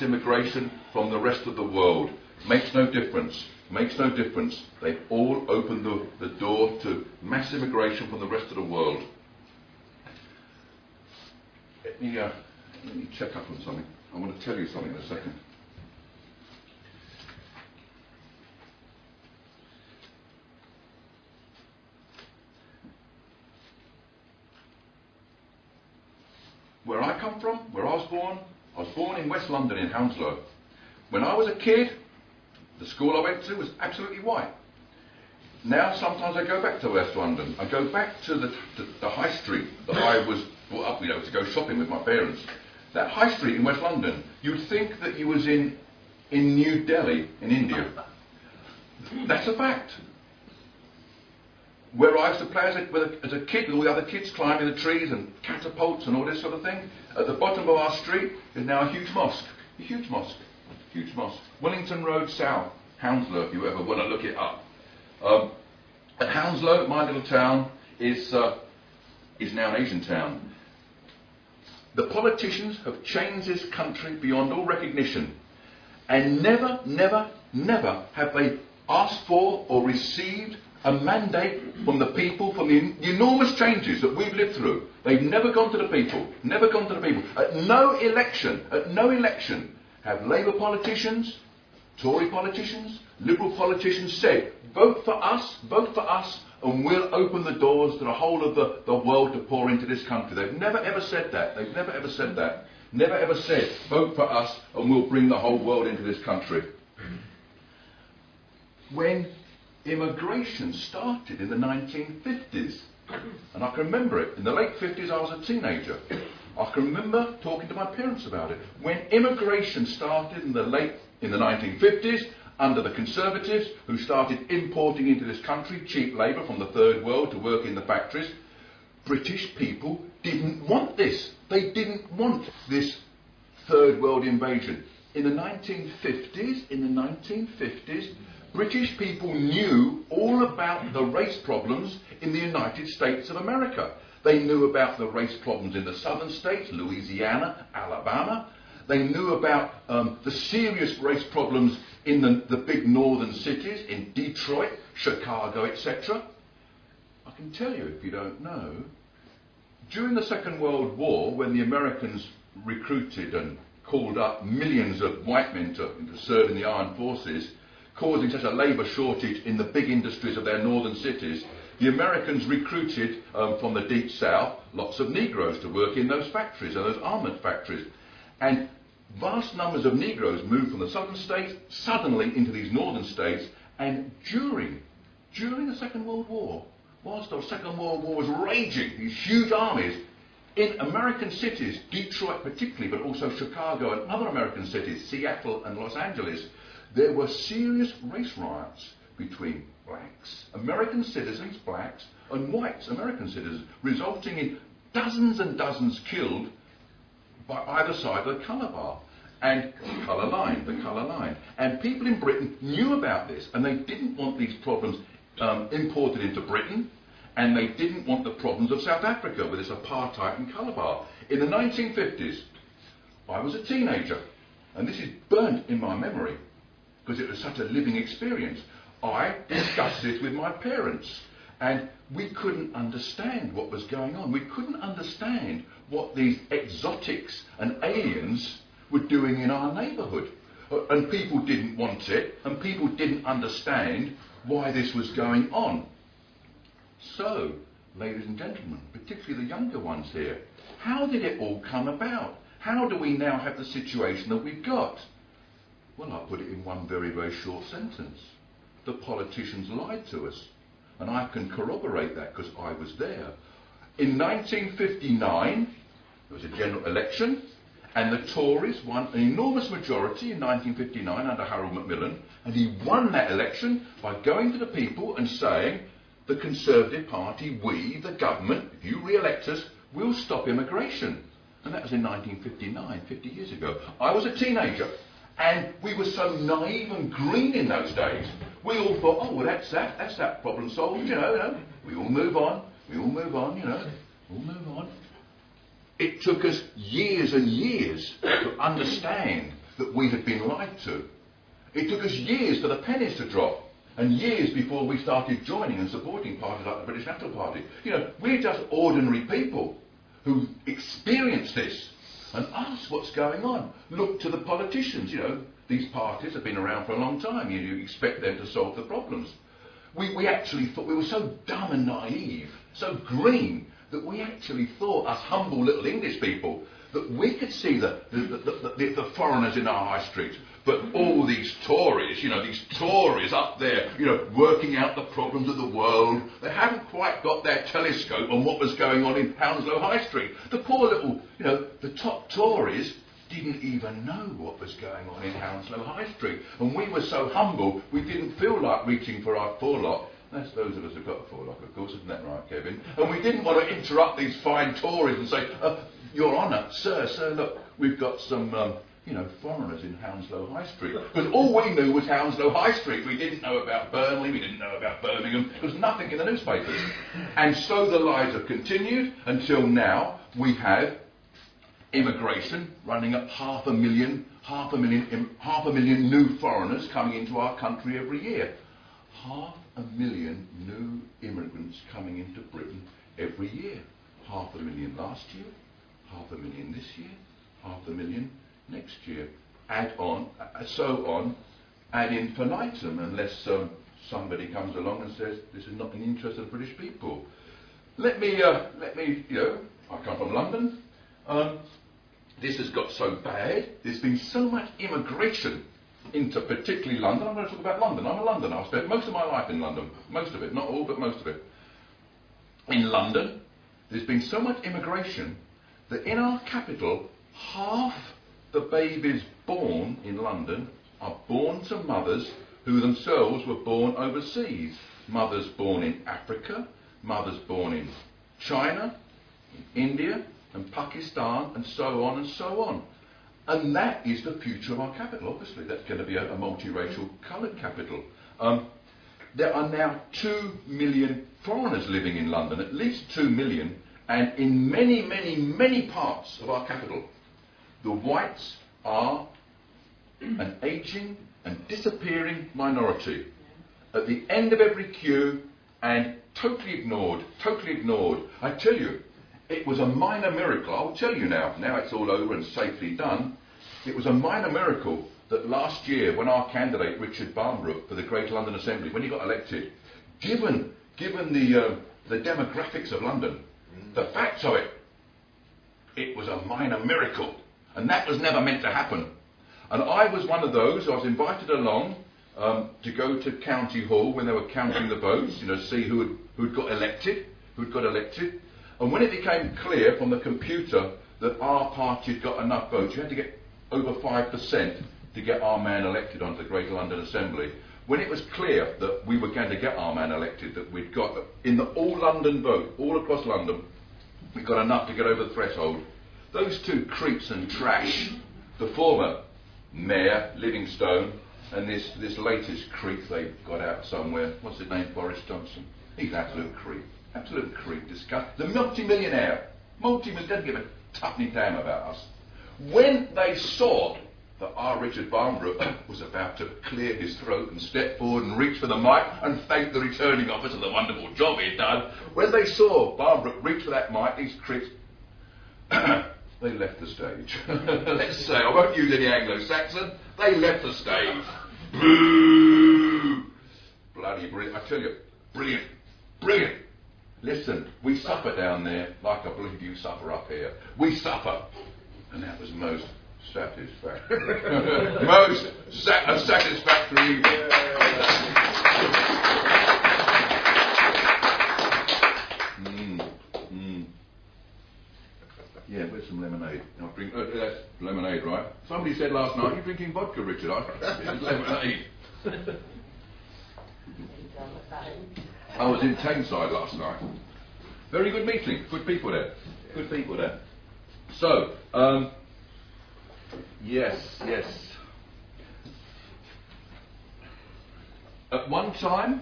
immigration from the rest of the world. Makes no difference. Makes no difference. They've all opened the door to mass immigration from the rest of the world. Let me check up on something. I want to tell you something in a second. Where I come from, where I was born in West London in Hounslow. When I was a kid, the school I went to was absolutely white. Now sometimes I go back to West London. I go back to the high street that I was brought up, to go shopping with my parents. That high street in West London, you'd think that you was in New Delhi in India. That's a fact. Where I used to play as a kid with all the other kids climbing the trees and catapults and all this sort of thing, at the bottom of our street is now a huge mosque. A huge mosque. Huge mosque. Wellington Road South, Hounslow, if you ever want to look it up. At Hounslow, my little town, is now an Asian town. The politicians have changed this country beyond all recognition. And never, never, never have they asked for or received a mandate from the people, from the enormous changes that we've lived through. They've never gone to the people, never gone to the people. At no election, have Labour politicians, Tory politicians, Liberal politicians said, vote for us, and we'll open the doors to the whole of the world to pour into this country. They've never ever said that. They've never ever said that. Never ever said, vote for us and we'll bring the whole world into this country. When immigration started in the 1950s, and I can remember it, in the late 50s I was a teenager. I can remember talking to my parents about it. When immigration started in the 1950s, under the Conservatives, who started importing into this country cheap labour from the third world to work in the factories, British people didn't want this. They didn't want this third world invasion. In the 1950s, British people knew all about the race problems in the United States of America. They knew about the race problems in the southern states, Louisiana, Alabama. They knew about the serious race problems in the big northern cities, in Detroit, Chicago, etc. I can tell you, if you don't know, during the Second World War, when the Americans recruited and called up millions of white men to serve in the armed forces, causing such a labour shortage in the big industries of their northern cities, the Americans recruited from the deep south lots of Negroes to work in those factories, those armament factories. And vast numbers of Negroes moved from the southern states suddenly into these northern states. And during the Second World War, whilst the Second World War was raging, these huge armies in American cities, Detroit particularly, but also Chicago and other American cities, Seattle and Los Angeles, there were serious race riots between blacks, American citizens, blacks, and whites, American citizens, resulting in dozens and dozens killed by either side of the colour bar and the colour line. And people in Britain knew about this, and they didn't want these problems imported into Britain, and they didn't want the problems of South Africa with this apartheid and colour bar. In the 1950s, I was a teenager, and this is burnt in my memory, because it was such a living experience. I discussed this with my parents, and we couldn't understand what was going on. We couldn't understand what these exotics and aliens were doing in our neighbourhood. And people didn't want it, and people didn't understand why this was going on. So, ladies and gentlemen, particularly the younger ones here, how did it all come about? How do we now have the situation that we've got? Well, I'll put it in one very, very short sentence. The politicians lied to us. And I can corroborate that because I was there. In 1959, there was a general election, and the Tories won an enormous majority in 1959 under Harold Macmillan, and he won that election by going to the people and saying, the Conservative Party, we, the government, if you re-elect us, we'll stop immigration. And that was in 1959, 50 years ago. I was a teenager. And we were so naive and green in those days. We all thought, oh, well, that's that problem solved, you know. We all move on, we'll move on. It took us years and years to understand that we had been lied to. It took us years for the pennies to drop, and years before we started joining and supporting parties like the British National Party. You know, we're just ordinary people who experience this and ask what's going on. Look to the politicians, you know, these parties have been around for a long time. You expect them to solve the problems. We actually thought, we were so dumb and naive, so green, that we actually thought, us humble little English people, that we could see the foreigners in our high street, but all these Tories, you know, these Tories up there, you know, working out the problems of the world, they hadn't quite got their telescope on what was going on in Hounslow High Street. The poor little, you know, the top Tories didn't even know what was going on in Hounslow High Street. And we were so humble, we didn't feel like reaching for our forelock. That's those of us who've got a forelock, of course, isn't that right, Kevin? And we didn't want to interrupt these fine Tories and say, Your Honour, sir, look, we've got some, you know, foreigners in Hounslow High Street. Because all we knew was Hounslow High Street. We didn't know about Burnley, we didn't know about Birmingham. There was nothing in the newspapers. And so the lies have continued until now. We have immigration running at half a million new foreigners coming into our country every year. 500,000 new immigrants coming into Britain every year. 500,000 last year, 500,000 this year, 500,000 next year. Add on, so on, ad infinitum, unless somebody comes along and says this is not in the interest of the British people. Let me, you know, I come from London. This has got so bad. There's been so much immigration into particularly London. I'm going to talk about London. I'm a Londoner. I've spent most of my life in London. Most of it, not all, but most of it. In London, there's been so much immigration that in our capital, half the babies born in London are born to mothers who themselves were born overseas. Mothers born in Africa, mothers born in China, in India, and Pakistan, and so on and so on. And that is the future of our capital, obviously. That's going to be a multiracial coloured capital. There are now 2 million foreigners living in London, at least 2 million, and in many parts of our capital. The whites are an ageing and disappearing minority. At the end of every queue, and totally ignored. I tell you, it was a minor miracle. I'll tell you now it's all over and safely done. It was a minor miracle that last year, when our candidate, Richard Barnbrook, for the Greater London Assembly, when he got elected, given the demographics of London, the facts of it, it was a minor miracle. And that was never meant to happen. And I was one of those. I was invited along to go to County Hall when they were counting the votes, you know, see who'd got elected. And when it became clear from the computer that our party had got enough votes, you had to get over 5% to get our man elected onto the Greater London Assembly. When it was clear that we were going to get our man elected, that we'd got, in the all-London vote, all across London, we got enough to get over the threshold. Those two creeps and trash, the former Mayor, Livingstone, and this latest creep they've got out somewhere, what's his name, Boris Johnson? He's an absolute creep, disgust. The multi-millionaire, doesn't give a tuppenny damn about us. When they saw that our Richard Barnbrook was about to clear his throat and step forward and reach for the mic and thank the returning officer for the wonderful job he'd done, when they saw Barnbrook reach for that mic, these creeps, they left the stage. Let's say, I won't use any Anglo-Saxon, they left the stage. Boo! Bloody brilliant. I tell you, brilliant. Listen, we suffer down there like I believe you suffer up here. We suffer. And that was most satisfactory. A satisfactory evening. Yeah, where's some lemonade? I'll drink. That's lemonade, right? Somebody said last night, you're drinking vodka, Richard. It's lemonade. I was in Tameside last night. Very good meeting. Good people there. So, yes. At one time,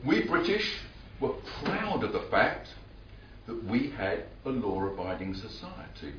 we British were proud of the fact that we had a law-abiding society.